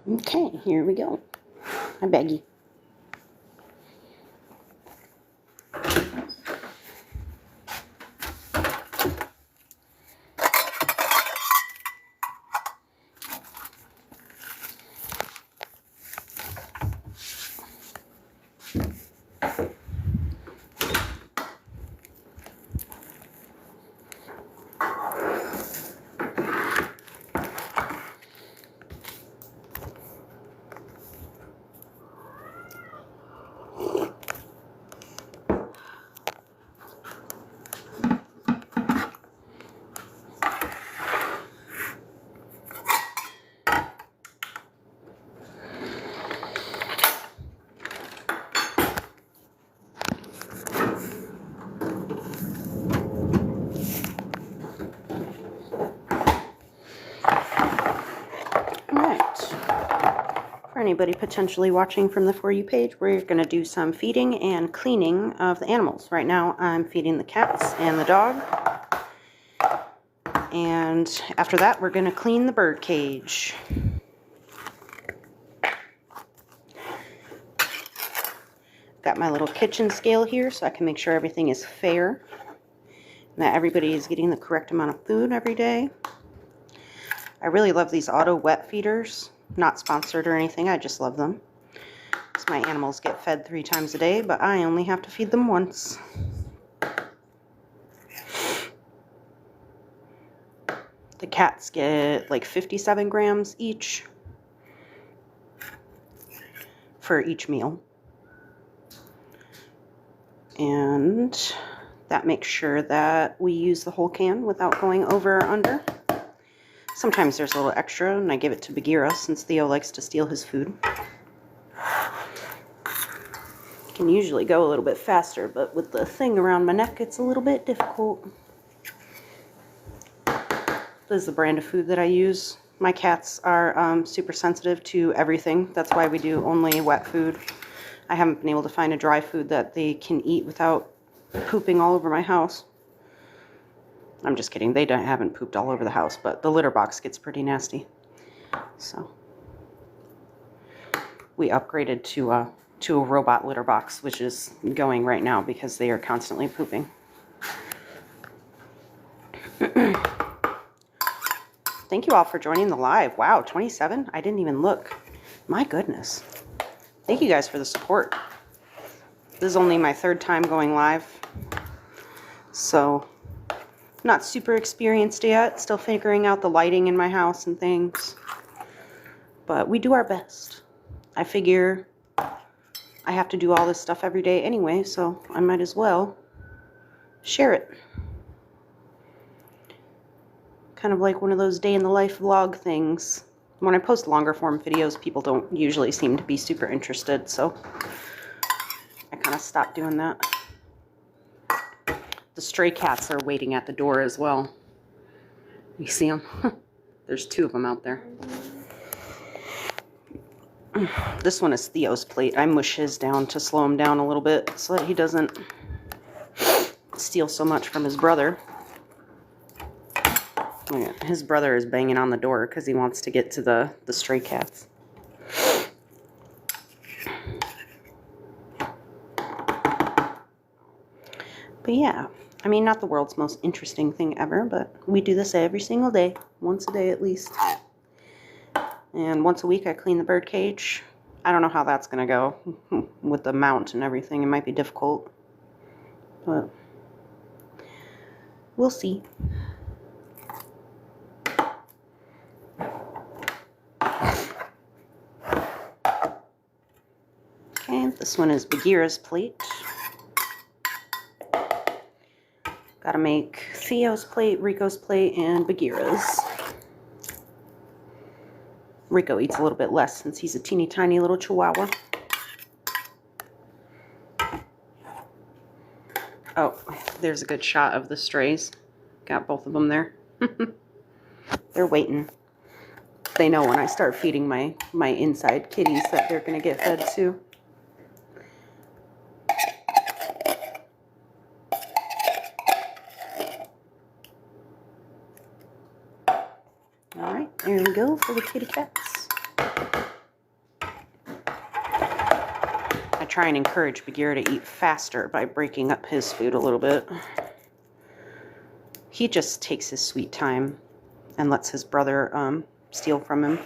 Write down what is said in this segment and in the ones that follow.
Okay, here we go. Hi, Baggy. For anybody potentially watching from the For You page, we're going to do some feeding and cleaning of the animals. Right now I'm feeding the cats and the dog. And after that we're going to clean the bird cage. Got my little kitchen scale here so I can make sure everything is fair. And that everybody is getting the correct amount of food every day. I really love these auto wet feeders. Not sponsored or anything, I just love them. Because my animals get fed 3 times a day, but I only have to feed them once. The cats get like 57 grams each for each meal. And that makes sure that we use the whole can without going over or under. Sometimes there's a little extra, and I give it to Bagheeras since Theo likes to steal his food. Can usually go a little bit faster, but with the thing around my neck, it's a little bit difficult. This is the brand of food that I use. My cats are super sensitive to everything. That's why we do only wet food. I haven't been able to find a dry food that they can eat without pooping all over my house. I'm just kidding. They haven't pooped all over the house, but the litter box gets pretty nasty. So we upgraded to a robot litter box, which is going right now because they are constantly pooping. Thank you all for joining the live. Wow, 27? I didn't even look. My goodness. Thank you guys for the support. This is only my 3rd time going live. So not super experienced yet, still figuring out the lighting in my house and things, but we do our best. I figure I have to do all this stuff every day anyway, so I might as well share it. Kind of like one of those day in the life vlog things. When I post longer form videos, people don't usually seem to be super interested, so I kind of stopped doing that. The stray cats are waiting at the door as well. You see them? There's 2 of them out there. This one is Theo's plate. I mush his down to slow him down a little bit so that he doesn't steal so much from his brother. His brother is banging on the door because he wants to get to the stray cats. But yeah, I mean, not the world's most interesting thing ever, but we do this every single day, once a day at least. And once a week I clean the bird cage. I don't know how that's going to go with the mount and everything. It might be difficult, but we'll see. Okay, this one is Bagheeras' plate. Gotta make Theo's plate, Rico's plate, and Bagheeras'. Rico eats a little bit less since he's a teeny tiny little chihuahua. Oh, there's a good shot of the strays. Got both of them there. They're waiting. They know when I start feeding my inside kitties that they're gonna get fed too. Alright, there we go for the kitty cats. try and encourage Bagheera to eat faster by breaking up his food a little bit. He just takes his sweet time and lets his brother steal from him.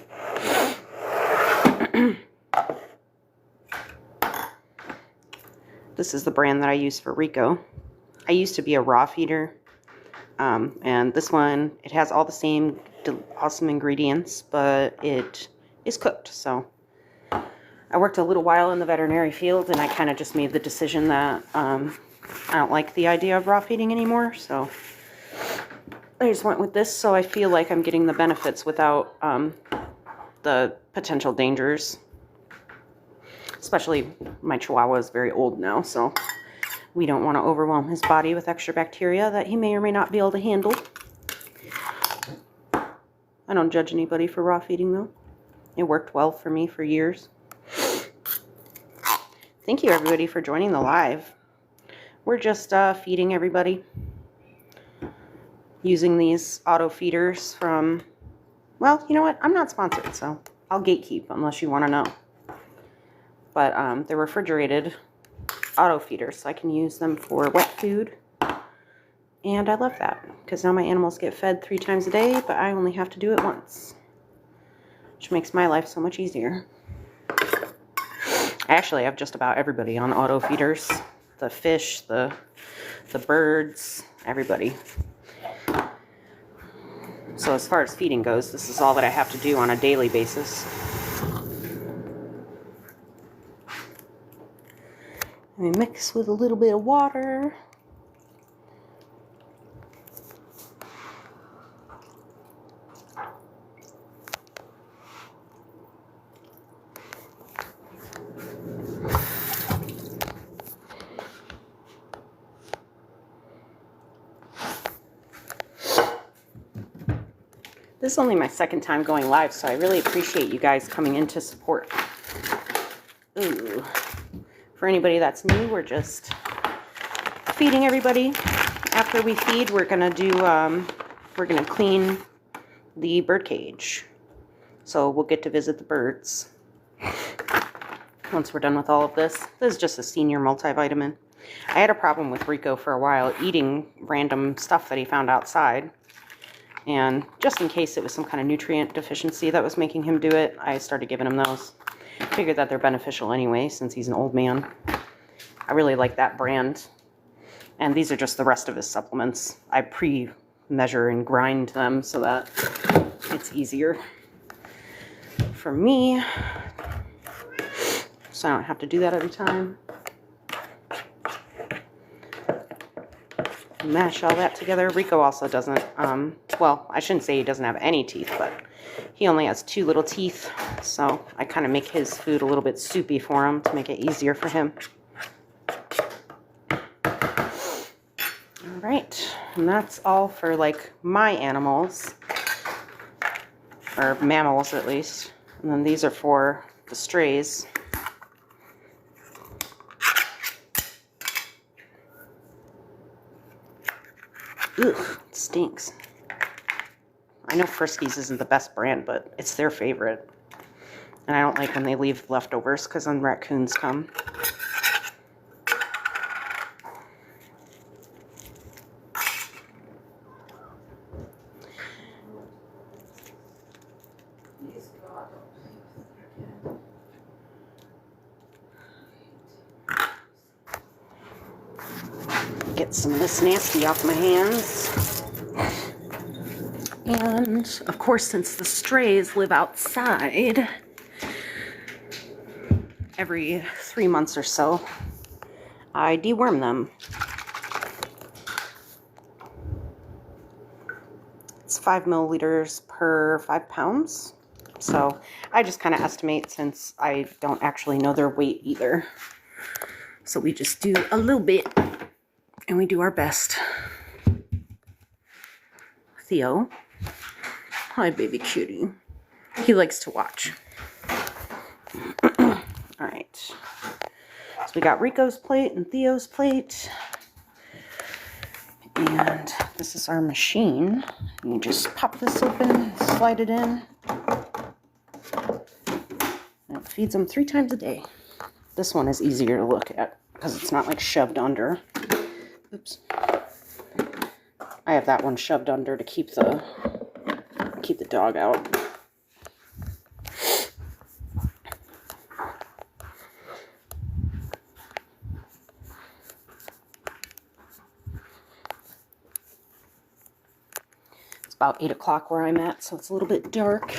This is the brand that I use for Rico. I used to be a raw feeder, and this one, it has all the same awesome ingredients, but it is cooked. So I worked a little while in the veterinary field, and I kind of just made the decision that I don't like the idea of raw feeding anymore. So I just went with this, so I feel like I'm getting the benefits without the potential dangers. Especially my Chihuahua is very old now, so we don't want to overwhelm his body with extra bacteria that he may or may not be able to handle. I don't judge anybody for raw feeding, though. It worked well for me for years. Thank you, everybody, for joining the live. We're just feeding everybody using these auto feeders from, well, you know what? I'm not sponsored, so I'll gatekeep unless you want to know. But they're refrigerated auto feeders, so I can use them for wet food. And I love that, because now my animals get fed 3 times a day, but I only have to do it once, which makes my life so much easier. I actually have just about everybody on auto feeders. The fish, the birds, everybody. So as far as feeding goes, this is all that I have to do on a daily basis. We mix with a little bit of water. This is only my second time going live, so I really appreciate you guys coming in to support. Ooh. For anybody that's new, we're just feeding everybody. After we feed, we're gonna clean the bird cage. So we'll get to visit the birds once we're done with all of this. This is just a senior multivitamin. I had a problem with Rico for a while eating random stuff that he found outside. And just in case it was some kind of nutrient deficiency that was making him do it, I started giving him those. Figured that they're beneficial anyway, since he's an old man. I really like that brand. And these are just the rest of his supplements. I pre-measure and grind them so that it's easier for me, so I don't have to do that every time. Mash all that together. Rico also doesn't, well, I shouldn't say he doesn't have any teeth, but he only has 2 little teeth, so I kind of make his food a little bit soupy for him to make it easier for him. All right, and that's all for like my animals, or mammals at least. And then these are for the strays. Ugh, it stinks. I know Friskies isn't the best brand, but it's their favorite. And I don't like when they leave leftovers, because then raccoons come. Get some of this nasty off my hands. And, of course, since the strays live outside, every 3 months or so, I deworm them. It's 5 milliliters per 5 pounds. So I just kind of estimate, since I don't actually know their weight either. So we just do a little bit, and we do our best. Theo. Hi, baby cutie. He likes to watch. All right. So we got Rico's plate and Theo's plate. And this is our machine. You just pop this open, slide it in. And it feeds them 3 times a day. This one is easier to look at because it's not like shoved under. Oops. I have that one shoved under to keep the dog out. It's about 8 o'clock where I'm at, so it's a little bit dark.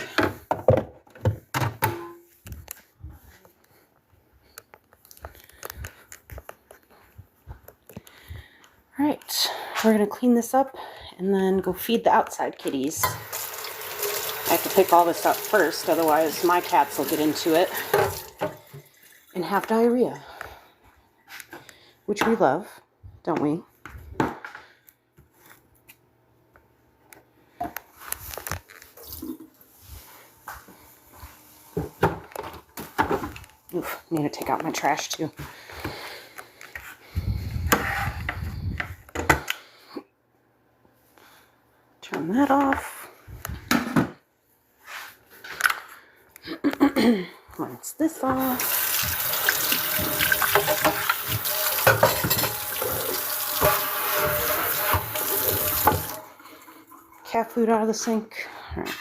All right, we're gonna clean this up and then go feed the outside kitties. I have to pick all this up first, otherwise my cats will get into it and have diarrhea, which we love, don't we? Oof, need to take out my trash too. Turn that off. Rinse this off. Cat food out of the sink. All right.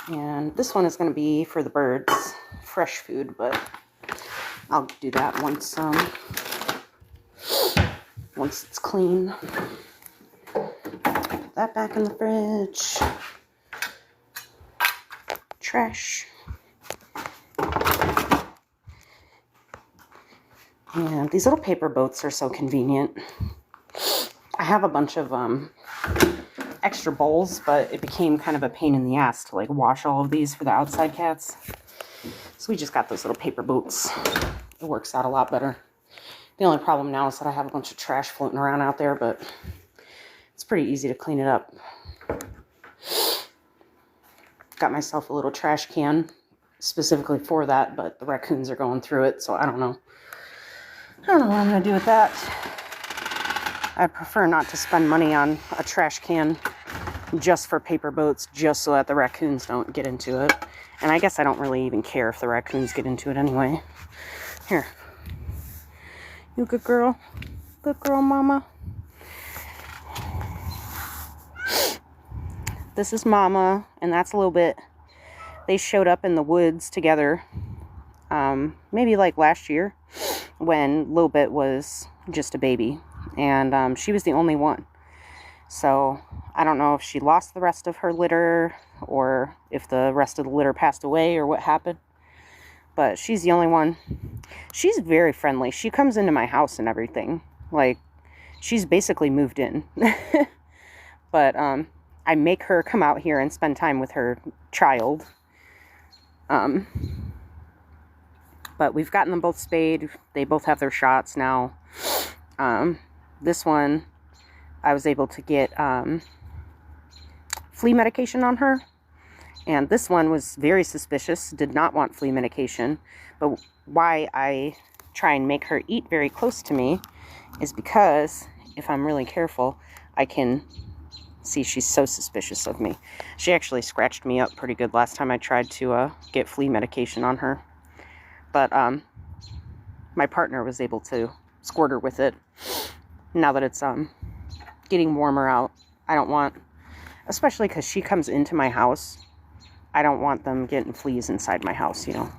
And this one is going to be for the birds. Fresh food, but I'll do that once it's clean. Put that back in the fridge. Trash. And these little paper boats are so convenient. I have a bunch of extra bowls, but it became kind of a pain in the ass to like wash all of these for the outside cats. So we just got those little paper boats. It works out a lot better. The only problem now is that I have a bunch of trash floating around out there, but it's pretty easy to clean it up. Got myself a little trash can specifically for that, but the raccoons are going through it, so I don't know. I don't know what I'm going to do with that. I prefer not to spend money on a trash can just for paper boats, just so that the raccoons don't get into it. And I guess I don't really even care if the raccoons get into it anyway. Here. You good girl? Good girl, mama? This is Mama, and that's lil'bit. They showed up in the woods together, maybe like last year, when lil'bit was just a baby. And she was the only one. So I don't know if she lost the rest of her litter, or if the rest of the litter passed away, or what happened. But she's the only one. She's very friendly. She comes into my house and everything. Like, she's basically moved in. But I make her come out here and spend time with her child. But we've gotten them both spayed. They both have their shots now. This one, I was able to get flea medication on her. And this one was very suspicious, did not want flea medication. But why I try and make her eat very close to me is because if I'm really careful, I can see she's so suspicious of me. She actually scratched me up pretty good last time I tried to get flea medication on her. But my partner was able to squirt her with it. Now that it's getting warmer out, I don't want, especially because she comes into my house, I don't want them getting fleas inside my house, you know.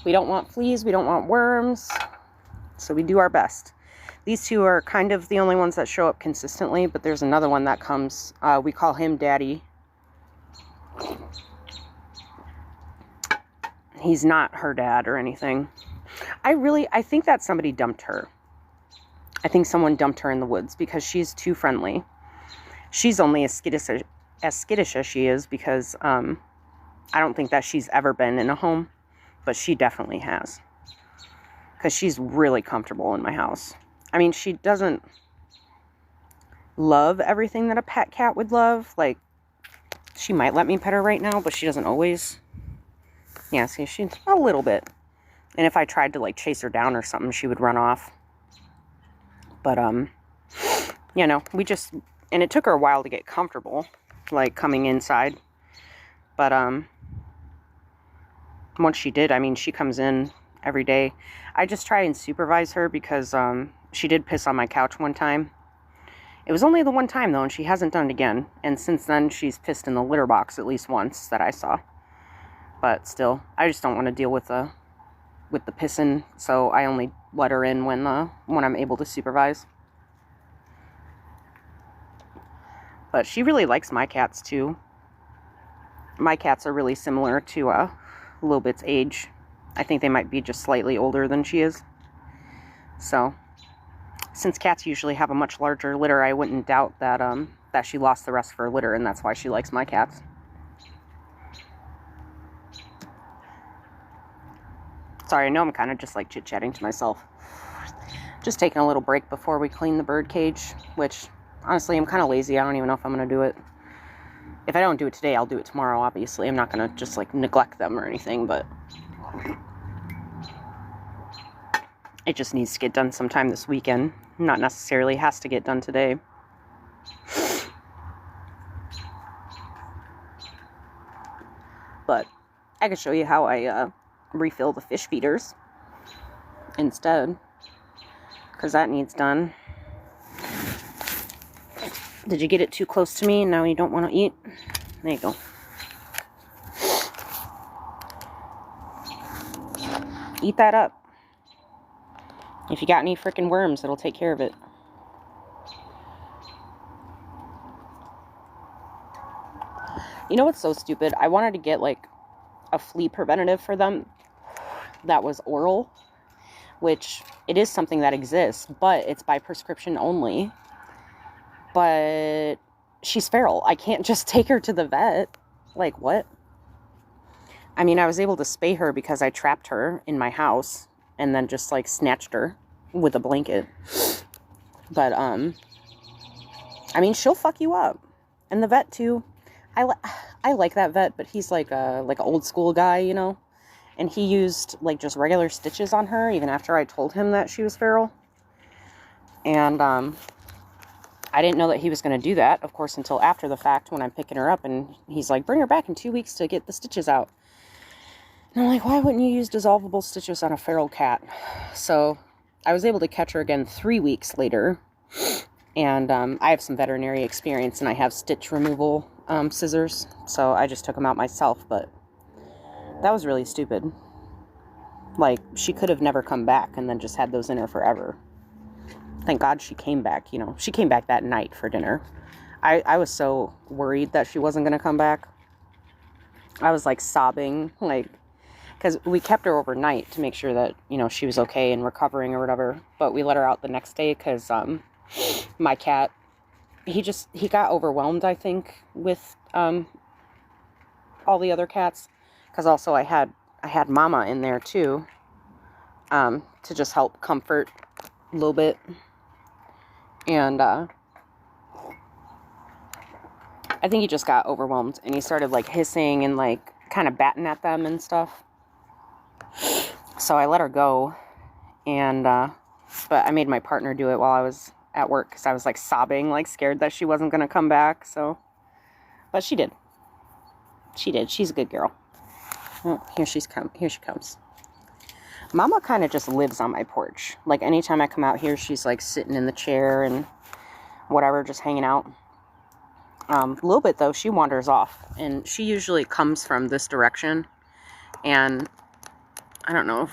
We don't want fleas, we don't want worms, so we do our best. These two are kind of the only ones that show up consistently, but there's another one that comes, we call him Daddy. He's not her dad or anything. I think that somebody dumped her. I think someone dumped her in the woods because she's too friendly. She's only as skittish as she is because I don't think that she's ever been in a home, but she definitely has. Because she's really comfortable in my house. I mean, she doesn't love everything that a pet cat would love. Like, she might let me pet her right now, but she doesn't always. Yeah, see, she's a little bit. And if I tried to, like, chase her down or something, she would run off. But, you know, and it took her a while to get comfortable. like coming inside. But once she did, I mean, she comes in every day. I just try and supervise her because she did piss on my couch one time. It was only the one time though, and she hasn't done it again. And since then, she's pissed in the litter box at least once that I saw. But still, I just don't want to deal with the pissing, so I only let her in when I'm able to supervise. But she really likes my cats too. My cats are really similar to lil'bit's age. I think they might be just slightly older than she is. So, since cats usually have a much larger litter, I wouldn't doubt that that she lost the rest of her litter, and that's why she likes my cats. Sorry, I know I'm kind of just like chit-chatting to myself. Just taking a little break before we clean the bird cage, which honestly I'm kind of lazy. I don't even know if I'm going to do it. If I don't do it today, I'll do it tomorrow, obviously. I'm not going to just like neglect them or anything, but it just needs to get done sometime this weekend. Not necessarily has to get done today. But I could show you how I refill the fish feeders instead, because that needs done. Did you get it too close to me and now you don't want to eat? There you go. Eat that up. If you got any freaking worms, it'll take care of it. You know what's so stupid? I wanted to get like a flea preventative for them that was oral, which it is something that exists, but it's by prescription only. But she's feral. I can't just take her to the vet. Like, what? I mean, I was able to spay her because I trapped her in my house and then just like snatched her with a blanket. But I mean, she'll fuck you up. And the vet too. I like that vet, but he's like an old school guy, you know. And he used like just regular stitches on her even after I told him that she was feral. And I didn't know that he was going to do that, of course, until after the fact when I'm picking her up. And he's like, bring her back in 2 weeks to get the stitches out. And I'm like, why wouldn't you use dissolvable stitches on a feral cat? So I was able to catch her again 3 weeks later. And I have some veterinary experience and I have stitch removal scissors. So I just took them out myself. But that was really stupid. Like, she could have never come back and then just had those in her forever. Thank God she came back, you know. She came back that night for dinner. I was so worried that she wasn't going to come back. I was, like, sobbing, like, because we kept her overnight to make sure that, you know, she was okay and recovering or whatever. But we let her out the next day because my cat, he got overwhelmed, I think, with all the other cats. Because also I had Mama in there, too, to just help comfort lil'bit. And I think he just got overwhelmed and he started like hissing and like kind of batting at them and stuff. So I let her go, and but I made my partner do it while I was at work because I was like sobbing, like scared that she wasn't going to come back. So, but she did. She did. She's a good girl. Oh, here she comes. Mama kind of just lives on my porch. Like, anytime I come out here, she's, like, sitting in the chair and whatever, just hanging out. lil'bit, though, she wanders off. And she usually comes from this direction. And I don't know,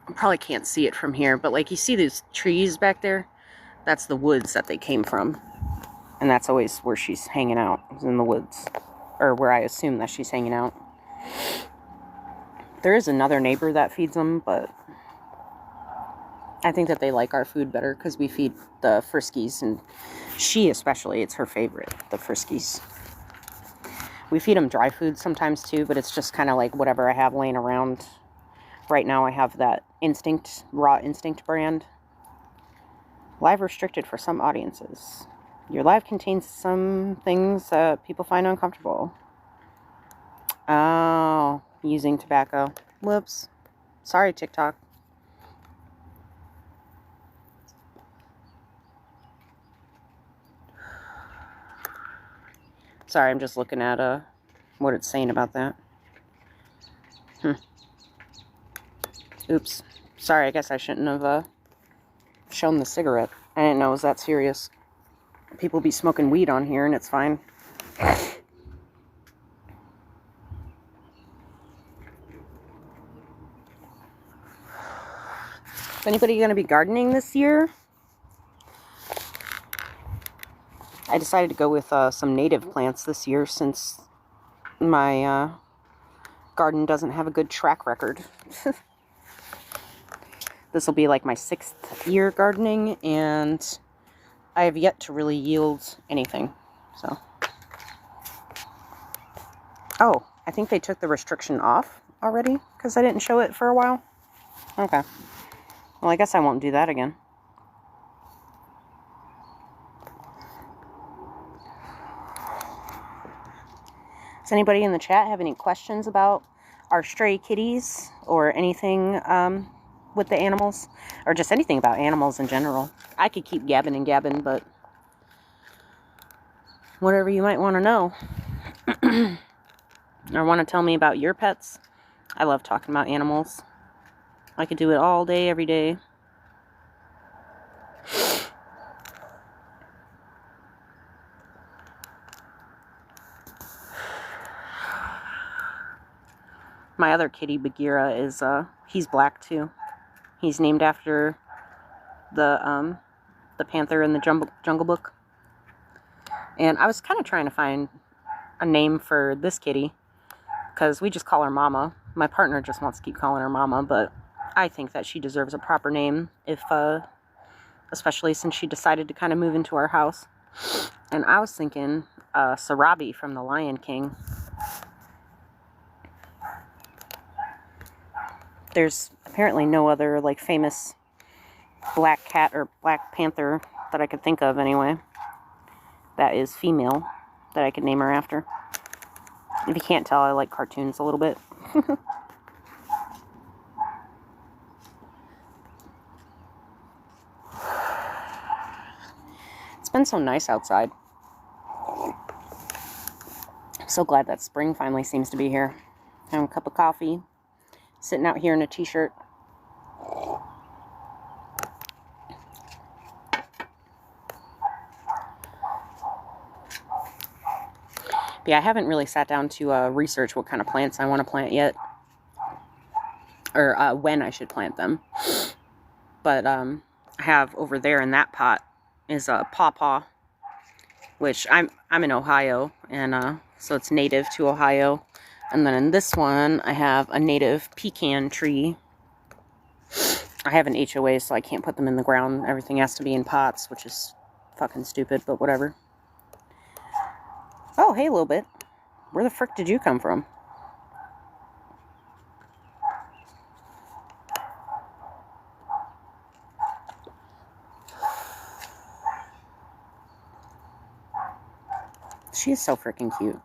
I probably can't see it from here, but, like, you see these trees back there? That's the woods that they came from. And that's always where she's hanging out, is in the woods. Or where I assume that she's hanging out. There is another neighbor that feeds them, but I think that they like our food better because we feed the friskies, and she especially, it's her favorite, the friskies. We feed them dry food sometimes too, but it's just kind of like whatever I have laying around. Right now I have that Raw Instinct brand. Live restricted for some audiences. Your live contains some things that people find uncomfortable. Oh, using tobacco. Whoops. Sorry, TikTok. Sorry, I'm just looking at what it's saying about that. Oops. Sorry, I guess I shouldn't have shown the cigarette. I didn't know it was that serious. People be smoking weed on here and it's fine. Is anybody going to be gardening this year? I decided to go with some native plants this year since my garden doesn't have a good track record. This will be like my 6th year gardening, and I have yet to really yield anything. So, oh, I think they took the restriction off already because I didn't show it for a while. Okay. Well, I guess I won't do that again. Does anybody in the chat have any questions about our stray kitties or anything with the animals? Or just anything about animals in general? I could keep gabbing and gabbing, but whatever you might want to know. Or want to tell me about your pets? I love talking about animals. I could do it all day, every day. My other kitty, Bagheera, is, he's black too. He's named after the panther in the Jungle Book. And I was kind of trying to find a name for this kitty, because we just call her Mama. My partner just wants to keep calling her Mama, but I think that she deserves a proper name, if, especially since she decided to kind of move into our house. And I was thinking, Sarabi from The Lion King. There's apparently no other, like, famous black cat or black panther that I could think of, anyway, that is female, that I could name her after. If you can't tell, I like cartoons a little bit. It's been so nice outside. I'm so glad that spring finally seems to be here. Having a cup of coffee. Sitting out here in a t-shirt. But yeah, I haven't really sat down to research what kind of plants I want to plant yet. Or when I should plant them. But I have over there in that pot is a pawpaw. Which I'm in Ohio. And so it's native to Ohio. And then in this one, I have a native pecan tree. I have an HOA, so I can't put them in the ground. Everything has to be in pots, which is fucking stupid, but whatever. Oh, hey, lil'bit. Where the frick did you come from? She is so freaking cute.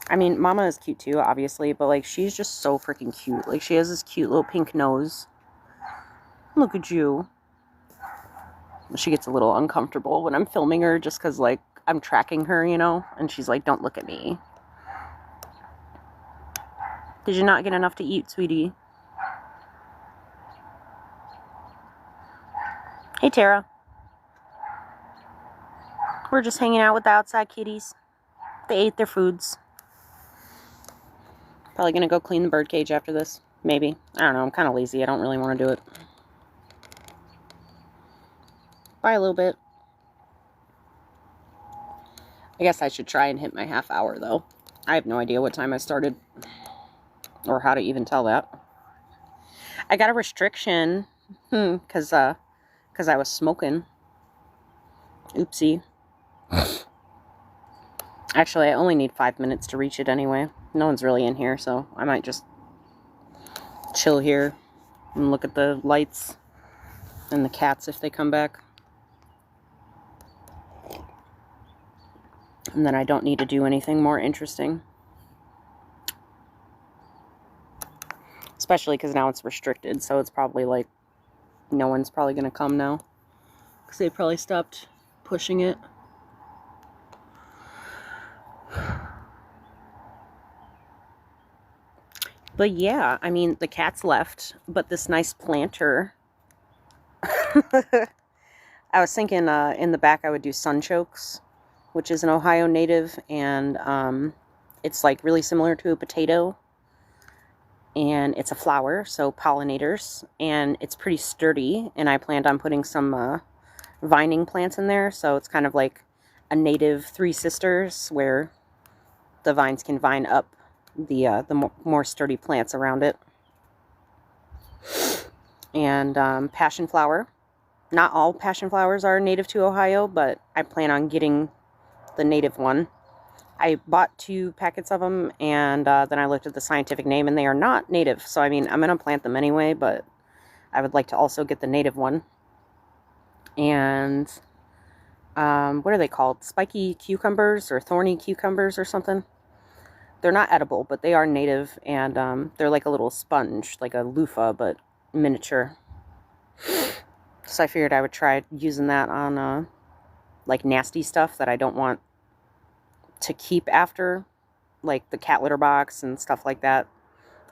I mean, Mama is cute too, obviously, but, like, she's just so freaking cute. Like, she has this cute little pink nose. Look at you. She gets a little uncomfortable when I'm filming her just because, like, I'm tracking her, you know? And she's like, don't look at me. Did you not get enough to eat, sweetie? Hey, Tara. We're just hanging out with the outside kitties. They ate their foods. Probably gonna go clean the bird cage after this. Maybe. I don't know. I'm kind of lazy. I don't really want to do it. Bye, a little bit. I guess I should try and hit my half hour, though. I have no idea what time I started. Or how to even tell that. I got a restriction. Because I was smoking. Oopsie. Actually, I only need 5 minutes to reach it anyway. No one's really in here, so I might just chill here and look at the lights and the cats if they come back. And then I don't need to do anything more interesting. Especially because now it's restricted, so it's probably like no one's probably going to come now. Because they probably stopped pushing it. But yeah, I mean, the cats left, but this nice planter. I was thinking in the back I would do sunchokes, which is an Ohio native, and it's like really similar to a potato. And it's a flower, so pollinators, and it's pretty sturdy, and I planned on putting some vining plants in there, so it's kind of like a native Three Sisters, where the vines can vine up the more sturdy plants around it. And passion flower. Not all passion flowers are native to Ohio, but I plan on getting the native one. I bought 2 packets of them, and then I looked at the scientific name, and they are not native. So, I mean, I'm going to plant them anyway, but I would like to also get the native one. And what are they called? Spiky cucumbers or thorny cucumbers or something? They're not edible, but they are native, and they're like a little sponge, like a loofah, but miniature. So I figured I would try using that on like nasty stuff that I don't want to keep after, like the cat litter box and stuff like that.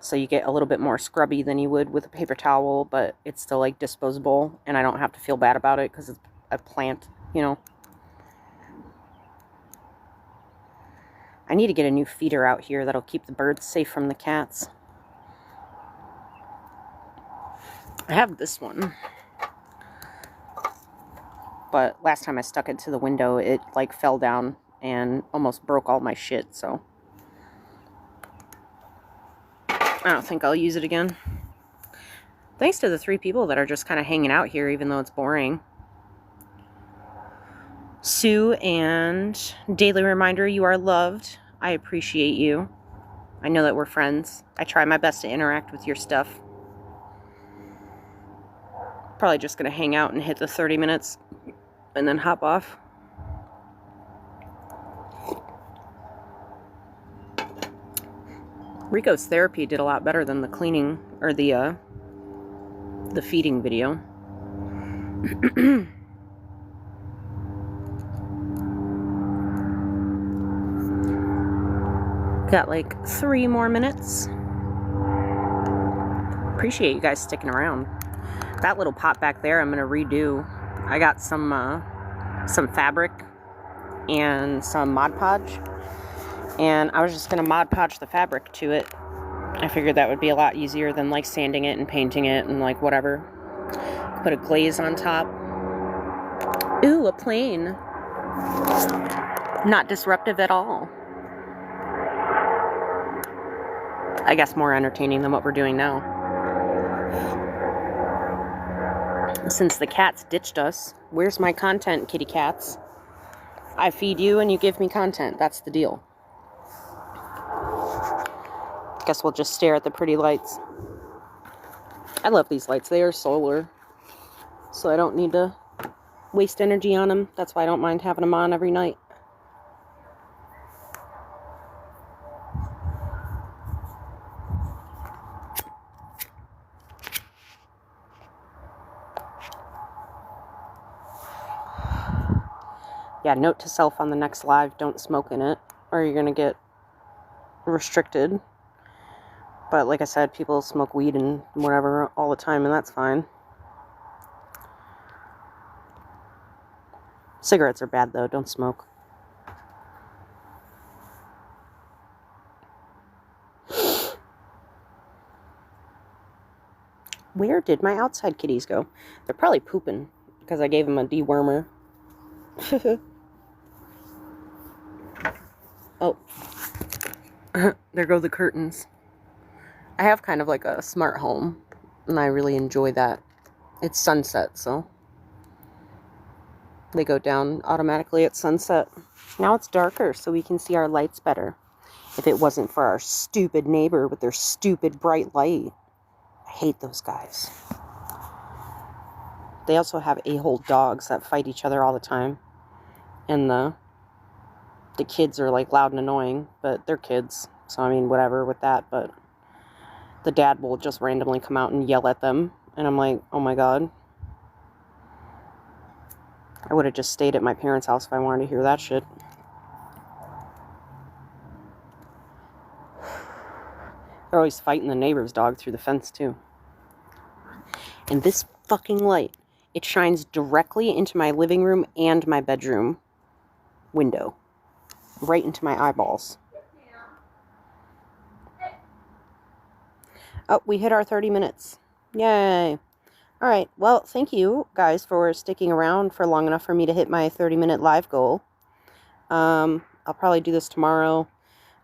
So you get a little bit more scrubby than you would with a paper towel, but it's still like disposable, and I don't have to feel bad about it because it's a plant, you know. I need to get a new feeder out here that'll keep the birds safe from the cats. I have this one, but last time I stuck it to the window, it like fell down and almost broke all my shit, so I don't think I'll use it again. Thanks to the 3 people that are just kind of hanging out here, even though it's boring. Sue and Daily Reminder, you are loved. I appreciate you. I know that we're friends. I try my best to interact with your stuff. Probably just going to hang out and hit the 30 minutes and then hop off. Rico's therapy did a lot better than the cleaning or the feeding video. Got like 3 more minutes. Appreciate you guys sticking around. That little pot back there I'm gonna redo. I got some fabric and some Mod Podge, and I was just gonna Mod Podge the fabric to it. I figured that would be a lot easier than like sanding it and painting it and like whatever. Put a glaze on top. Ooh, a plane. Not disruptive at all. I guess more entertaining than what we're doing now. Since the cats ditched us, where's my content, kitty cats? I feed you and you give me content. That's the deal. Guess we'll just stare at the pretty lights. I love these lights. They are solar, so I don't need to waste energy on them. That's why I don't mind having them on every night. Yeah, note to self on the next live, don't smoke in it, or you're going to get restricted. But like I said, people smoke weed and whatever all the time, and that's fine. Cigarettes are bad, though. Don't smoke. Where did my outside kitties go? They're probably pooping because I gave them a dewormer. Oh. There go the curtains. I have kind of like a smart home, and I really enjoy that. It's sunset, so they go down automatically at sunset. Now it's darker, so we can see our lights better. If it wasn't for our stupid neighbor with their stupid bright light. I hate those guys. They also have a-hole dogs that fight each other all the time. And the kids are like loud and annoying, but they're kids. So I mean, whatever with that, but the dad will just randomly come out and yell at them. And I'm like, oh my God. I would have just stayed at my parents' house if I wanted to hear that shit. They're always fighting the neighbor's dog through the fence, too. And this fucking light, it shines directly into my living room and my bedroom window. Right into my eyeballs. Oh, we hit our 30 minutes. Yay. Alright, well, thank you guys for sticking around for long enough for me to hit my 30-minute live goal. I'll probably do this tomorrow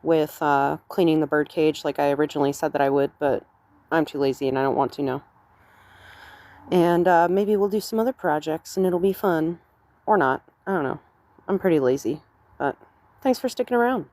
with cleaning the bird cage like I originally said that I would, but I'm too lazy and I don't want to now. And maybe we'll do some other projects and it'll be fun. Or not. I don't know. I'm pretty lazy. But thanks for sticking around.